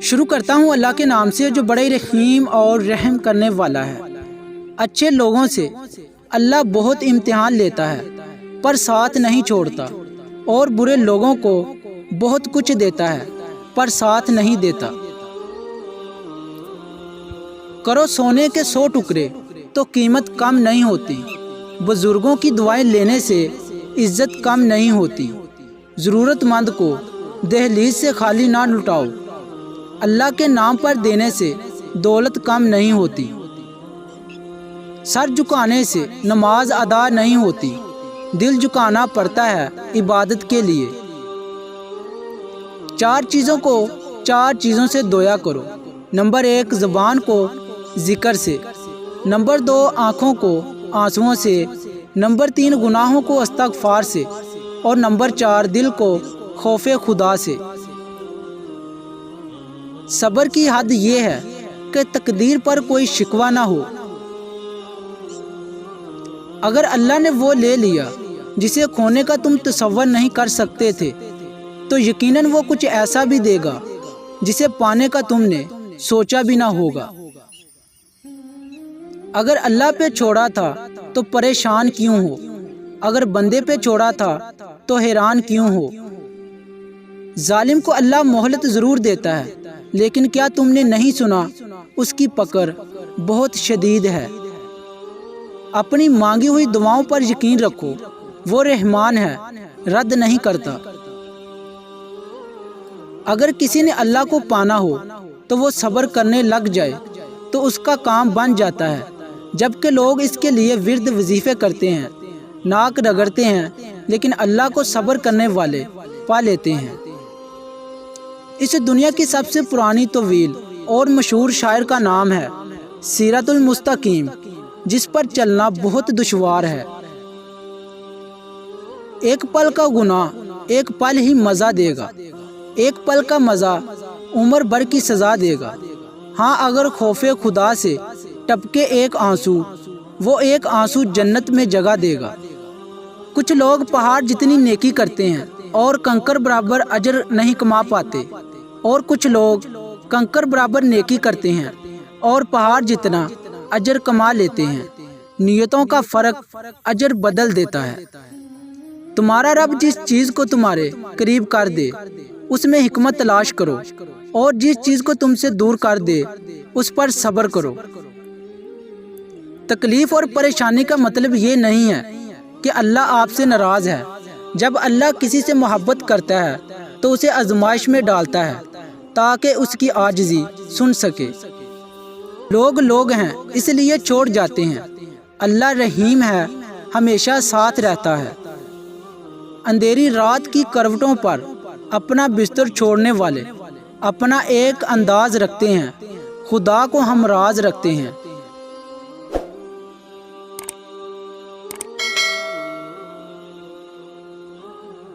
شروع کرتا ہوں اللہ کے نام سے جو بڑے رحیم اور رحم کرنے والا ہے۔ اچھے لوگوں سے اللہ بہت امتحان لیتا ہے پر ساتھ نہیں چھوڑتا، اور برے لوگوں کو بہت کچھ دیتا ہے پر ساتھ نہیں دیتا۔ کرو سونے کے 100 ٹکڑے تو قیمت کم نہیں ہوتی، بزرگوں کی دعائیں لینے سے عزت کم نہیں ہوتی۔ ضرورت مند کو دہلیز سے خالی نہ لٹاؤ، اللہ کے نام پر دینے سے دولت کم نہیں ہوتی۔ سر جھکانے سے نماز ادا نہیں ہوتی، دل جھکانا پڑتا ہے عبادت کے لیے۔ 4 چیزوں کو 4 چیزوں سے دھویا کرو۔ نمبر 1 زبان کو ذکر سے، نمبر 2 آنکھوں کو آنسوؤں سے، نمبر 3 گناہوں کو استغفار سے، اور نمبر 4 دل کو خوف خدا سے۔ صبر کی حد یہ ہے کہ تقدیر پر کوئی شکوہ نہ ہو۔ اگر اللہ نے وہ لے لیا جسے کھونے کا تم تصور نہیں کر سکتے تھے، تو یقیناً وہ کچھ ایسا بھی دے گا جسے پانے کا تم نے سوچا بھی نہ ہوگا۔ اگر اللہ پہ چھوڑا تھا تو پریشان کیوں ہو؟ اگر بندے پہ چھوڑا تھا تو حیران کیوں ہو؟ ظالم کو اللہ مہلت ضرور دیتا ہے، لیکن کیا تم نے نہیں سنا اس کی پکڑ بہت شدید ہے۔ اپنی مانگی ہوئی دعاؤں پر یقین رکھو، وہ رحمان ہے، رد نہیں کرتا۔ اگر کسی نے اللہ کو پانا ہو تو وہ صبر کرنے لگ جائے تو اس کا کام بن جاتا ہے، جبکہ لوگ اس کے لیے ورد وظیفے کرتے ہیں، ناک رگڑتے ہیں، لیکن اللہ کو صبر کرنے والے پا لیتے ہیں۔ اس دنیا کی سب سے پرانی طویل اور مشہور شاعر کا نام ہے سیرت المستقیم، جس پر چلنا بہت دشوار ہے۔ ایک پل کا گناہ ایک پل ہی مزہ دے گا، ایک پل کا مزہ عمر بھر کی سزا دے گا۔ ہاں اگر خوف خدا سے ٹپکے ایک آنسو، وہ ایک آنسو جنت میں جگہ دے گا۔ کچھ لوگ پہاڑ جتنی نیکی کرتے ہیں اور کنکر برابر اجر نہیں کما پاتے، اور کچھ لوگ کنکر برابر نیکی کرتے ہیں اور پہاڑ جتنا اجر کما لیتے ہیں۔ نیتوں کا فرق اجر بدل دیتا ہے۔ تمہارا رب جس چیز کو تمہارے قریب کر دے اس میں حکمت تلاش کرو، اور جس چیز کو تم سے دور کر دے اس پر صبر کرو۔ تکلیف اور پریشانی کا مطلب یہ نہیں ہے کہ اللہ آپ سے ناراض ہے۔ جب اللہ کسی سے محبت کرتا ہے تو اسے آزمائش میں ڈالتا ہے تاکہ اس کی عاجزی سن سکے۔ لوگ ہیں اس لیے چھوڑ جاتے ہیں، اللہ رحیم ہے، ہمیشہ ساتھ رہتا ہے۔ اندھیری رات کی کروٹوں پر اپنا بستر چھوڑنے والے اپنا ایک انداز رکھتے ہیں، خدا کو ہم راز رکھتے ہیں۔